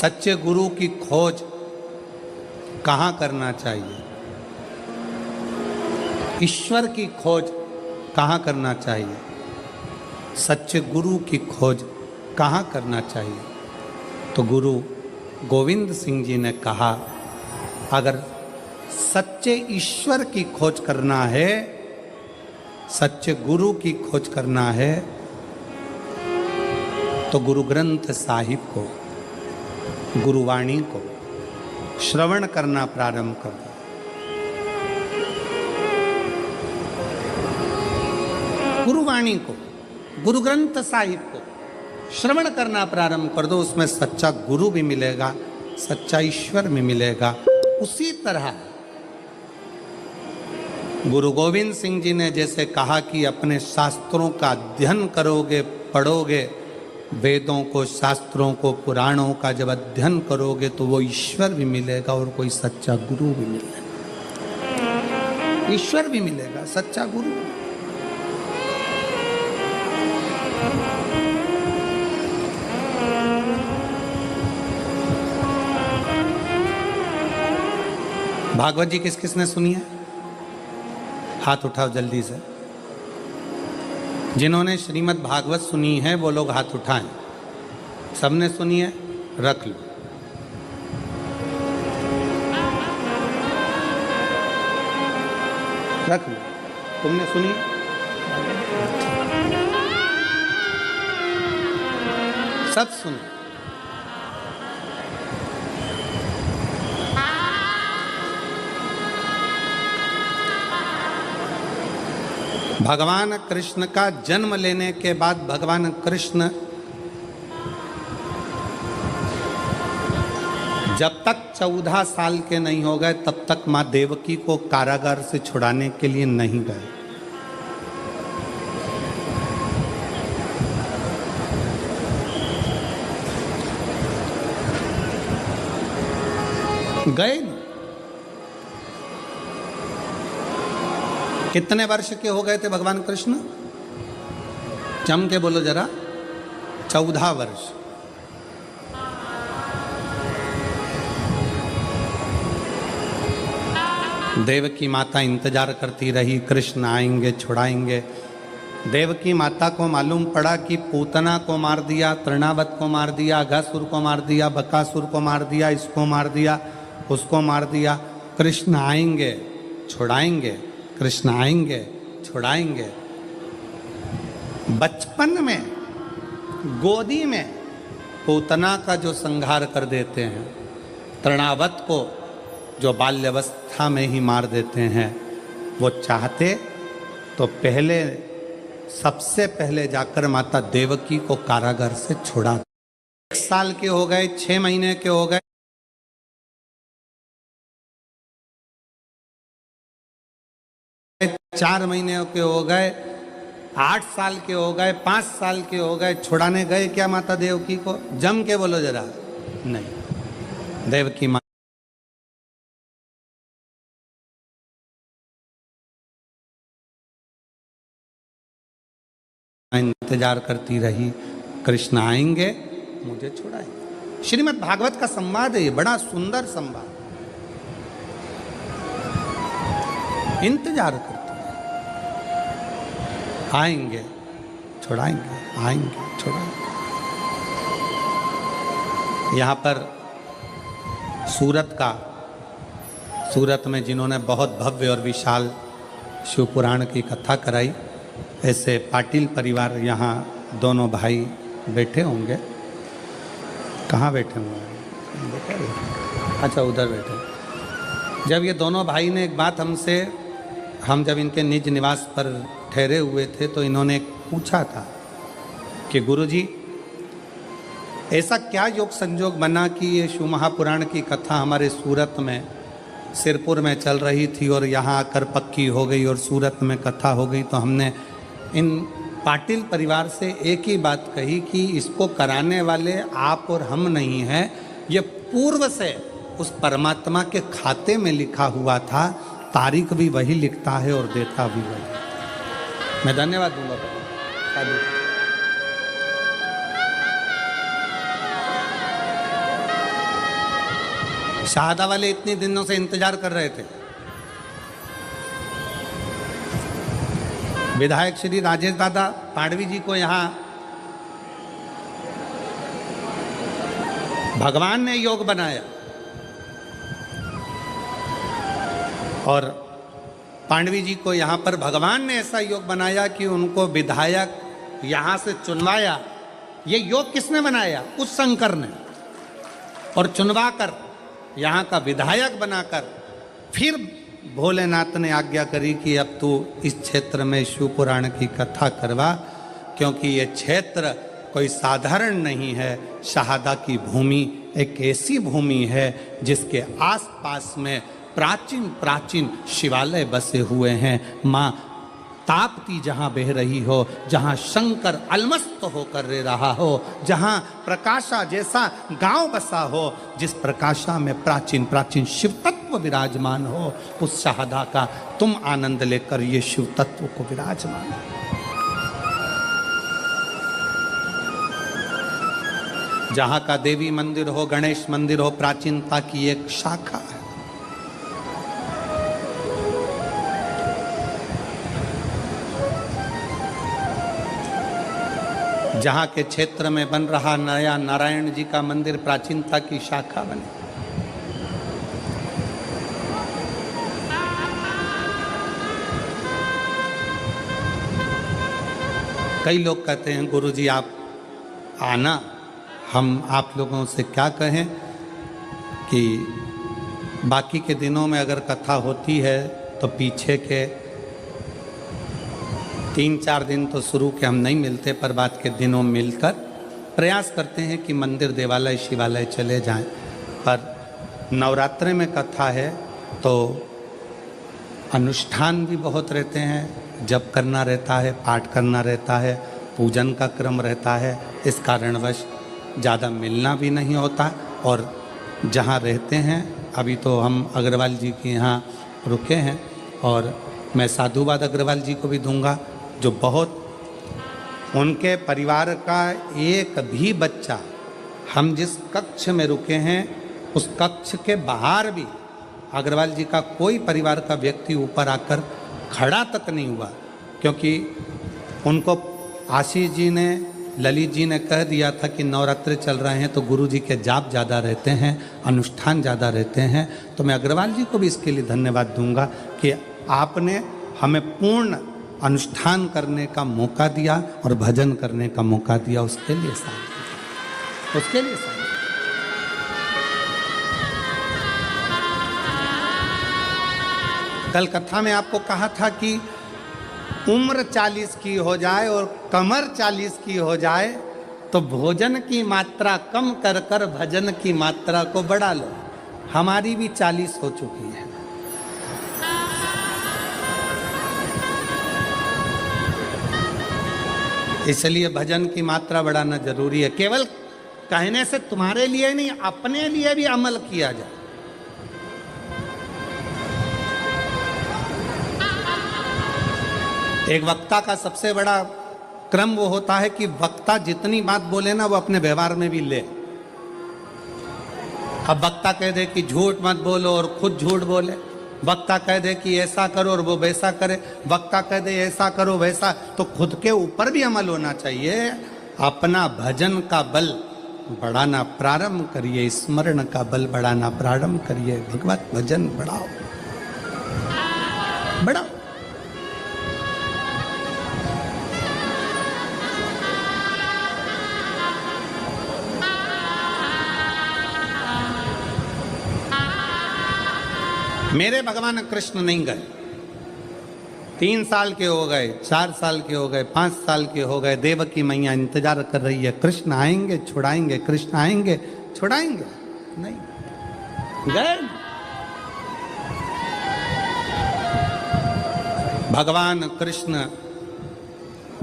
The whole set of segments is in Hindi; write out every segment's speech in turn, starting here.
सच्चे गुरु की खोज कहाँ करना चाहिए? ईश्वर की खोज कहाँ करना चाहिए? सच्चे गुरु की खोज कहाँ करना चाहिए? तो गुरु गोविंद सिंह जी ने कहा, अगर सच्चे ईश्वर की खोज करना है, सच्चे गुरु की खोज करना है, तो गुरु ग्रंथ साहिब को, गुरुवाणी को श्रवण करना प्रारंभ कर दो। गुरुवाणी को, गुरु ग्रंथ साहिब को श्रवण करना प्रारंभ कर दो। उसमें सच्चा गुरु भी मिलेगा, सच्चा ईश्वर भी मिलेगा। उसी तरह गुरु गोविंद सिंह जी ने जैसे कहा कि अपने शास्त्रों का अध्ययन करोगे, पढ़ोगे, वेदों को, शास्त्रों को, पुराणों का जब अध्ययन करोगे तो वो ईश्वर भी मिलेगा और कोई सच्चा गुरु भी मिलेगा। ईश्वर भी मिलेगा, सच्चा गुरु। भागवत जी किस किसने सुनी है? हाथ उठाओ जल्दी से। जिन्होंने श्रीमद् भागवत सुनी है वो लोग हाथ उठाएं। सबने सुनी है? रख लो। रख लो। तुमने सुनी? सब सुनो। भगवान कृष्ण का जन्म लेने के बाद भगवान कृष्ण जब तक 14 साल के नहीं हो गए तब तक मां देवकी को कारागार से छुड़ाने के लिए नहीं गए। गए नहीं। कितने वर्ष के हो गए थे भगवान कृष्ण? जम के बोलो जरा। 14 वर्ष। देवकी माता इंतजार करती रही, कृष्ण आएंगे, छुड़ाएंगे। देवकी माता को मालूम पड़ा कि पूतना को मार दिया, तृणावत को मार दिया, अघासुर को मार दिया, बकासुर को मार दिया, इसको मार दिया, उसको मार दिया। कृष्ण आएंगे, छुड़ाएंगे, कृष्ण आएंगे, छुड़ाएंगे। बचपन में गोदी में पूतना का जो संहार कर देते हैं, तृणावत को जो बाल्यावस्था में ही मार देते हैं, वो चाहते तो पहले, सबसे पहले जाकर माता देवकी को कारागार से छुड़ा। 1 साल के हो गए, 6 महीने के हो गए, 4 महीने के हो गए, 8 साल के हो गए, 5 साल के हो गए, छुड़ाने गए क्या माता देवकी को? जम के बोलो जरा। नहीं। देवकी माँ इंतजार करती रही, कृष्ण आएंगे, मुझे छुड़ाएंगे। श्रीमद् भागवत का संवाद है ये, बड़ा सुंदर संवाद। इंतजार करती, आएंगे, छुड़ाएंगे, आएंगे, छुड़ाएंगे। यहाँ पर सूरत में जिन्होंने बहुत भव्य और विशाल शिव पुराण की कथा कराई, ऐसे पाटिल परिवार यहाँ दोनों भाई बैठे होंगे। कहाँ बैठे होंगे? अच्छा, उधर बैठे। जब ये दोनों भाई ने एक बात हमसे, हम जब इनके निज निवास पर ठहरे हुए थे तो इन्होंने पूछा था कि गुरुजी, ऐसा क्या योग संजोग बना कि ये शिव महापुराण की कथा हमारे सूरत में, सिरपुर में चल रही थी और यहाँ आकर पक्की हो गई और सूरत में कथा हो गई। तो हमने इन पाटिल परिवार से एक ही बात कही कि इसको कराने वाले आप और हम नहीं हैं, ये पूर्व से उस परमात्मा के खाते में लिखा हुआ था, तारीख भी वही लिखता है और देता भी वही। मैं धन्यवाद दूंगा। शाहदा वाले इतने दिनों से इंतजार कर रहे थे। विधायक श्री राजेश दादा पांडवी जी को यहाँ भगवान ने योग बनाया और पांडवी जी को यहाँ पर भगवान ने ऐसा योग बनाया कि उनको विधायक यहाँ से चुनवाया। ये योग किसने बनाया? उस शंकर ने। और चुनवाकर यहाँ का विधायक बनाकर फिर भोलेनाथ ने आज्ञा करी कि अब तू इस क्षेत्र में शिव पुराण की कथा करवा, क्योंकि ये क्षेत्र कोई साधारण नहीं है। शहादा की भूमि एक ऐसी भूमि है जिसके आसपास में प्राचीन प्राचीन शिवालय बसे हुए हैं। माँ ताप्ती जहाँ बह रही हो, जहाँ शंकर अलमस्त होकर रह रहा हो, जहाँ प्रकाशा जैसा गांव बसा हो, जिस प्रकाशा में प्राचीन प्राचीन शिव तत्व विराजमान हो, उस शहादा का तुम आनंद लेकर ये शिव तत्व को विराजमान। जहाँ का देवी मंदिर हो, गणेश मंदिर हो, प्राचीनता की एक शाखा है। जहाँ के क्षेत्र में बन रहा नया नारायण जी का मंदिर प्राचीनता की शाखा बने। कई लोग कहते हैं गुरुजी आप आना, हम आप लोगों से क्या कहें कि बाकी के दिनों में अगर कथा होती है तो पीछे के 3-4 दिन तो शुरू के हम नहीं मिलते, पर बाद के दिनों मिलकर प्रयास करते हैं कि मंदिर देवालय शिवालय चले जाएं। पर नवरात्रि में कथा है तो अनुष्ठान भी बहुत रहते हैं, जप करना रहता है, पाठ करना रहता है, पूजन का क्रम रहता है। इस कारणवश ज़्यादा मिलना भी नहीं होता। और जहाँ रहते हैं, अभी तो हम अग्रवाल जी के यहाँ रुके हैं और मैं साधुवाद अग्रवाल जी को भी दूंगा, जो बहुत उनके परिवार का एक भी बच्चा, हम जिस कक्ष में रुके हैं उस कक्ष के बाहर भी अग्रवाल जी का कोई परिवार का व्यक्ति ऊपर आकर खड़ा तक नहीं हुआ, क्योंकि उनको आशीष जी ने, ललित जी ने कह दिया था कि नवरात्रि चल रहे हैं तो गुरु जी के जाप ज़्यादा रहते हैं, अनुष्ठान ज़्यादा रहते हैं। तो मैं अग्रवाल जी को भी इसके लिए धन्यवाद दूंगा कि आपने हमें पूर्ण अनुष्ठान करने का मौका दिया और भजन करने का मौका दिया। उसके लिए साथ, उसके लिए साथ। कल कथा में आपको कहा था कि उम्र 40 की हो जाए और कमर 40 की हो जाए तो भोजन की मात्रा कम कर कर भजन की मात्रा को बढ़ा लो। हमारी भी 40 हो चुकी है। इसलिए भजन की मात्रा बढ़ाना जरूरी है। केवल कहने से तुम्हारे लिए नहीं, अपने लिए भी अमल किया जाए। एक वक्ता का सबसे बड़ा क्रम वो होता है कि वक्ता जितनी बात बोले ना वो अपने व्यवहार में भी ले। अब वक्ता कह दे कि झूठ मत बोलो और खुद झूठ बोले, वक्ता कह दे कि ऐसा करो और वो वैसा करे, वक्ता कह दे ऐसा करो वैसा, तो खुद के ऊपर भी अमल होना चाहिए। अपना भजन का बल बढ़ाना प्रारंभ करिए, स्मरण का बल बढ़ाना प्रारंभ करिए। भगवत भजन बढ़ाओ, बढ़ाओ। मेरे भगवान कृष्ण नहीं गए, 3 साल के हो गए, 4 साल के हो गए, 5 साल के हो गए। देवकी मैया इंतजार कर रही है, कृष्ण आएंगे छुड़ाएंगे, कृष्ण आएंगे छुड़ाएंगे, नहीं गए। भगवान कृष्ण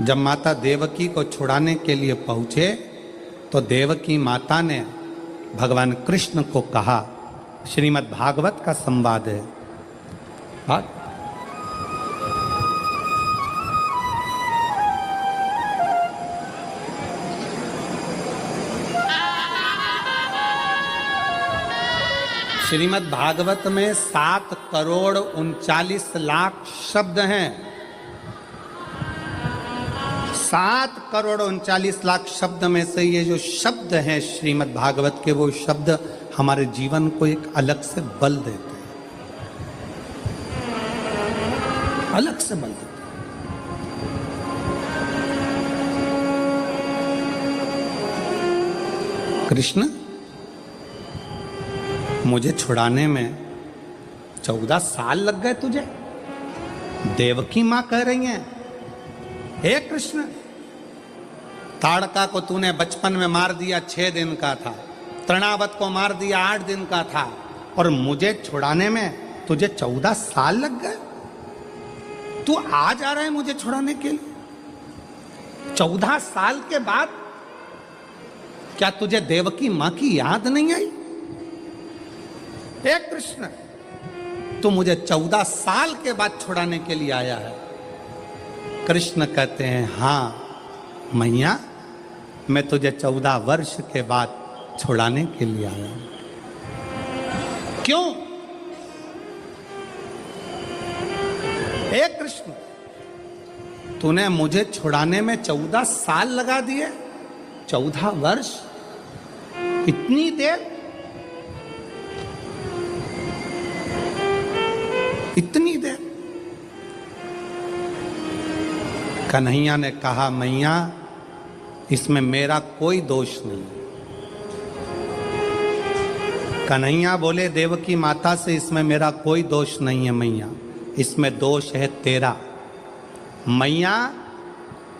जब माता देवकी को छुड़ाने के लिए पहुंचे तो देवकी माता ने भगवान कृष्ण को कहा, श्रीमद् भागवत का संवाद है। श्रीमद् भागवत में 7,39,00,000 शब्द हैं। 7,39,00,000 शब्द में से ये जो शब्द हैं श्रीमद् भागवत के, वो शब्द हमारे जीवन को एक अलग से बल देते हैं, अलग से बल देते हैं। कृष्ण, मुझे छुड़ाने में 14 साल लग गए तुझे। देवकी मां कह रही हैं, हे कृष्ण, ताड़का को तूने बचपन में मार दिया, 6 दिन का था। तृणावत को मार दिया, 8 दिन का था। और मुझे छुड़ाने में तुझे 14 साल लग गए। तू आज आ रहा है मुझे छुड़ाने के लिए? 14 साल के बाद क्या तुझे देवकी मां की याद नहीं आई? हे कृष्ण, तू मुझे 14 साल के बाद छुड़ाने के लिए आया है। कृष्ण कहते हैं, हां मैया, मैं तुझे 14 वर्ष के बाद छुड़ाने के लिए आया हूं। क्यों? हे कृष्ण, तूने मुझे छुड़ाने में 14 साल लगा दिए। 14 वर्ष, इतनी देर, इतनी देर। कन्हैया ने कहा, मैया, इसमें मेरा कोई दोष नहीं। कन्हैया बोले देवकी माता से, इसमें मेरा कोई दोष नहीं है मैया, इसमें दोष है तेरा। मैया,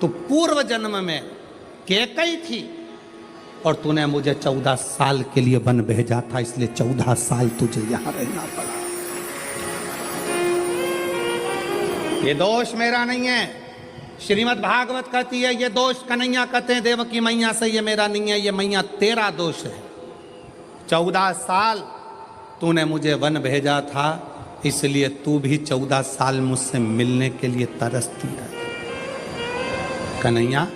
तू पूर्व जन्म में कैकई थी और तूने मुझे 14 साल के लिए वन भेजा था, इसलिए 14 साल तुझे यहां रहना पड़ा। ये दोष मेरा नहीं है। श्रीमद् भागवत कहती है ये दोष कन्हैया कहते हैं देवकी मैया से, ये मेरा नहीं है, ये मैया तेरा दोष है। 14 साल तूने मुझे वन भेजा था, इसलिए तू भी 14 साल मुझसे मिलने के लिए तरसती है। कन्हैया,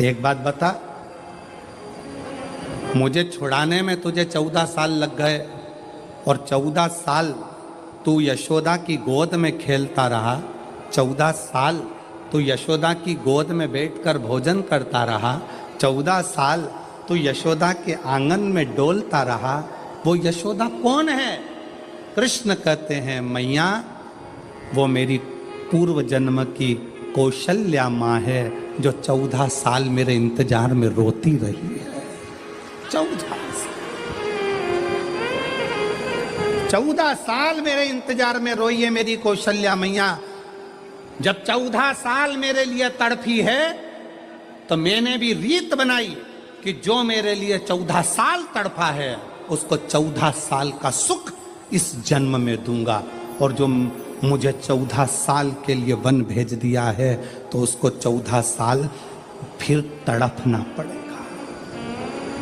एक बात बता, मुझे छुड़ाने में तुझे 14 साल लग गए और 14 साल तू यशोदा की गोद में खेलता रहा। 14 साल तू यशोदा की गोद में बैठकर भोजन करता रहा। 14 साल तू यशोदा के आंगन में डोलता रहा। वो यशोदा कौन है? कृष्ण कहते हैं, मैया, वो मेरी पूर्व जन्म की कौशल्या माँ है, जो 14 साल मेरे इंतजार में रोती रही है। 14 साल मेरे इंतजार में रोई है मेरी कौशल्या मैया। जब 14 साल मेरे लिए तड़पी है तो मैंने भी रीत बनाई कि जो मेरे लिए 14 साल तड़पा है उसको 14 साल का सुख इस जन्म में दूंगा, और जो मुझे 14 साल के लिए वन भेज दिया है तो उसको 14 साल फिर तड़पना पड़ेगा।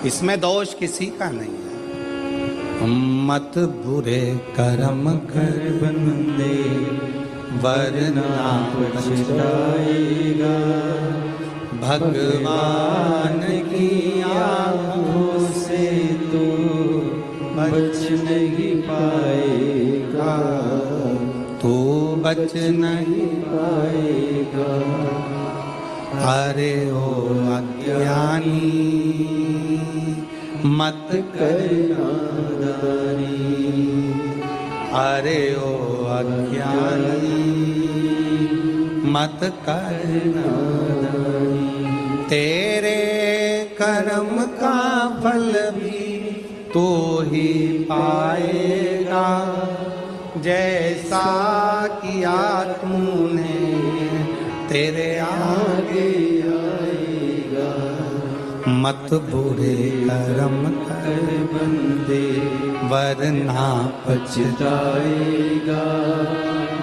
इसमें दोष किसी का नहीं है। मत बुरे कर्म कर बंदे, वरना पछताएगा। भगवान की आँखों से तो बच नहीं पाएगा, तू बच नहीं पाएगा। अरे ओ अज्ञानी, मत कर नादानी। अरे ओ अज्ञानी, मत कर नादानी। तेरे कर्म का फल भी तू ही पाएगा, जैसा किया तूने तेरे आगे आएगा। मत बुरे कर्म कर बंदे, वरना पछताएगा।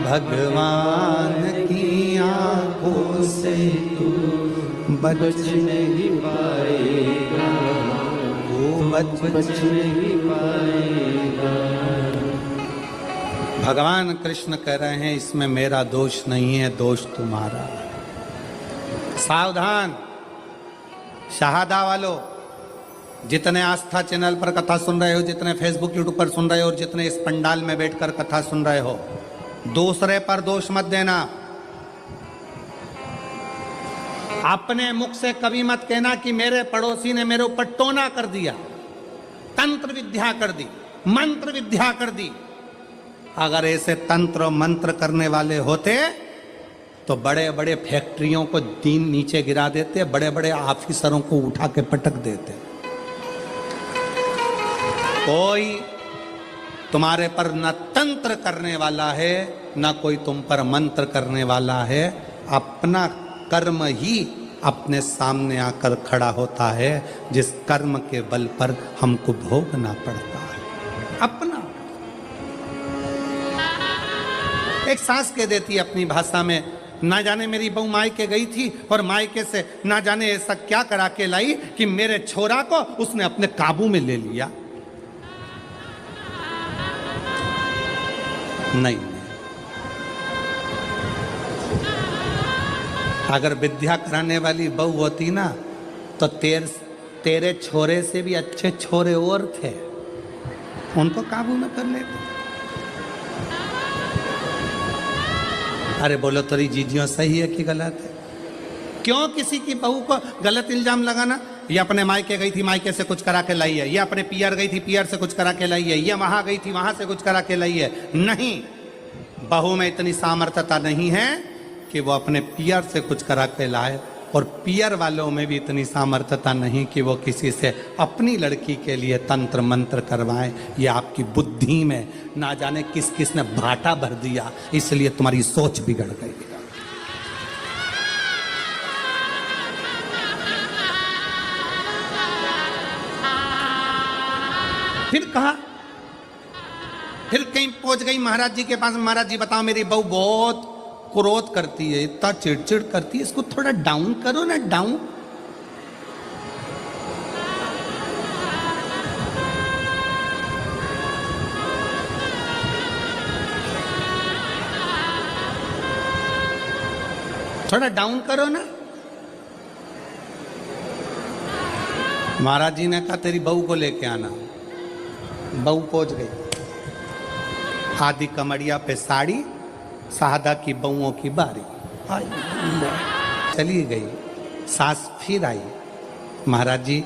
भगवान की आँखों से तू बच नहीं पाएगा, वो बच नहीं पाएगा। भगवान कृष्ण कह रहे हैं इसमें मेरा दोष नहीं है, दोष तुम्हारा। सावधान शहादा वालों, जितने आस्था चैनल पर कथा सुन रहे हो, जितने फेसबुक यूट्यूब पर सुन रहे हो और जितने इस पंडाल में बैठकर कथा सुन रहे हो, दूसरे पर दोष मत देना। अपने मुख से कभी मत कहना कि मेरे पड़ोसी ने मेरे ऊपर टोना कर दिया, तंत्र विद्या कर दी, मंत्र विद्या कर दी। अगर ऐसे तंत्र मंत्र करने वाले होते तो बड़े बड़े फैक्ट्रियों को दीन नीचे गिरा देते, बड़े बड़े ऑफिसरों को उठा के पटक देते। कोई तुम्हारे पर न तंत्र करने वाला है, न कोई तुम पर मंत्र करने वाला है। अपना कर्म ही अपने सामने आकर खड़ा होता है, जिस कर्म के बल पर हमको भोगना पड़ता है। अपना एक सास कह देती है अपनी भाषा में, ना जाने मेरी बहू मायके गई थी और मायके से ना जाने ऐसा क्या करा के लाई कि मेरे छोरा को उसने अपने काबू में ले लिया। नहीं, अगर विद्या कराने वाली बहू होती ना तो तेरे छोरे से भी अच्छे छोरे और थे, उनको काबू में कर लेते। अरे बोलो तेरी जीजियों सही है कि गलत है? क्यों किसी की बहू को गलत इल्जाम लगाना? ये अपने मायके गई थी, मायके से कुछ करा के लाई है, ये अपने पियर गई थी, पियर से कुछ करा के लाई है, ये वहां गई थी, वहां से कुछ करा के लाई है। नहीं, बहू में इतनी सामर्थ्यता नहीं है कि वो अपने पियर से कुछ करा के लाए, और पियर वालों में भी इतनी सामर्थ्यता नहीं कि वो किसी से अपनी लड़की के लिए तंत्र मंत्र करवाएं। ये आपकी बुद्धि में ना जाने किस किस ने भाटा भर दिया, इसलिए तुम्हारी सोच बिगड़ गई। फिर कहा, फिर कहीं पहुंच गई महाराज जी के पास। महाराज जी बताओ, मेरी बहू बहुत क्रोध करती है, इतना चिड़चिड़ करती है, इसको थोड़ा डाउन करो ना, डाउन। थोड़ा डाउन करो ना। महाराज जी ने कहा तेरी बहू को लेके आना। बहू पहुंच गई, आधी कमरिया पे साड़ी, साहदा की बहुओं की बारी। चली गई, सास फिर आई। महाराज जी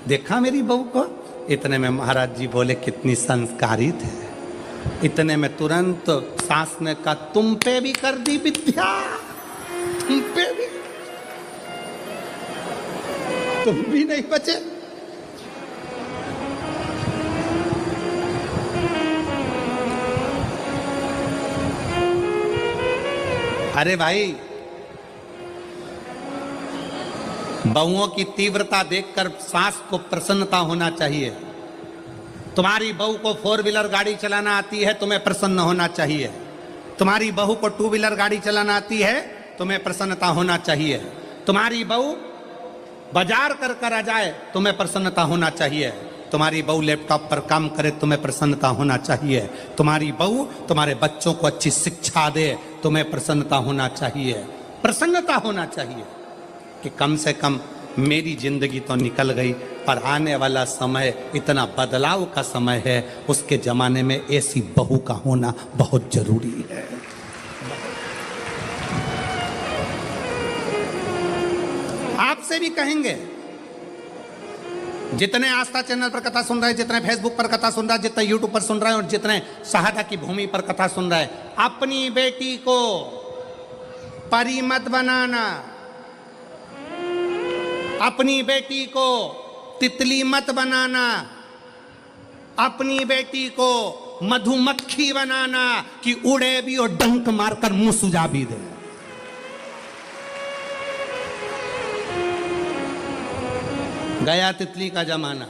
देखा मेरी बहू को? इतने में महाराज जी बोले कितनी संस्कारित है। इतने में तुरंत सास ने कहा तुम पे भी कर दी विद्या, तुम पे भी, तुम भी नहीं बचे। अरे भाई, बहुओं की तीव्रता देखकर सास को प्रसन्नता होना चाहिए। तुम्हारी बहू को 4 व्हीलर गाड़ी चलाना आती है, तुम्हें प्रसन्न होना चाहिए। तुम्हारी बहू को 2 व्हीलर गाड़ी चलाना आती है, तुम्हें प्रसन्नता होना चाहिए। तुम्हारी बहू बाजार कर कर आ जाए, तुम्हें प्रसन्नता होना चाहिए। तुम्हारी बहू लैपटॉप पर काम करे, तुम्हें प्रसन्नता होना चाहिए। तुम्हारी बहू तुम्हारे बच्चों को अच्छी शिक्षा दे, तुम्हें प्रसन्नता होना चाहिए। प्रसन्नता होना चाहिए कि कम से कम मेरी जिंदगी तो निकल गई, पर आने वाला समय इतना बदलाव का समय है, उसके जमाने में ऐसी बहू का होना बहुत जरूरी है। आपसे भी कहेंगे, जितने आस्था चैनल पर कथा सुन रहे हैं, जितने फेसबुक पर कथा सुन रहे हैं, जितने यूट्यूब पर सुन रहे हैं और जितने शहादा की भूमि पर कथा सुन रहे हैं, अपनी बेटी को परी मत बनाना, अपनी बेटी को तितली मत बनाना, अपनी बेटी को मधुमक्खी बनाना कि उड़े भी और डंक मारकर मुंह सुझा भी दे। गया तितली का जमाना।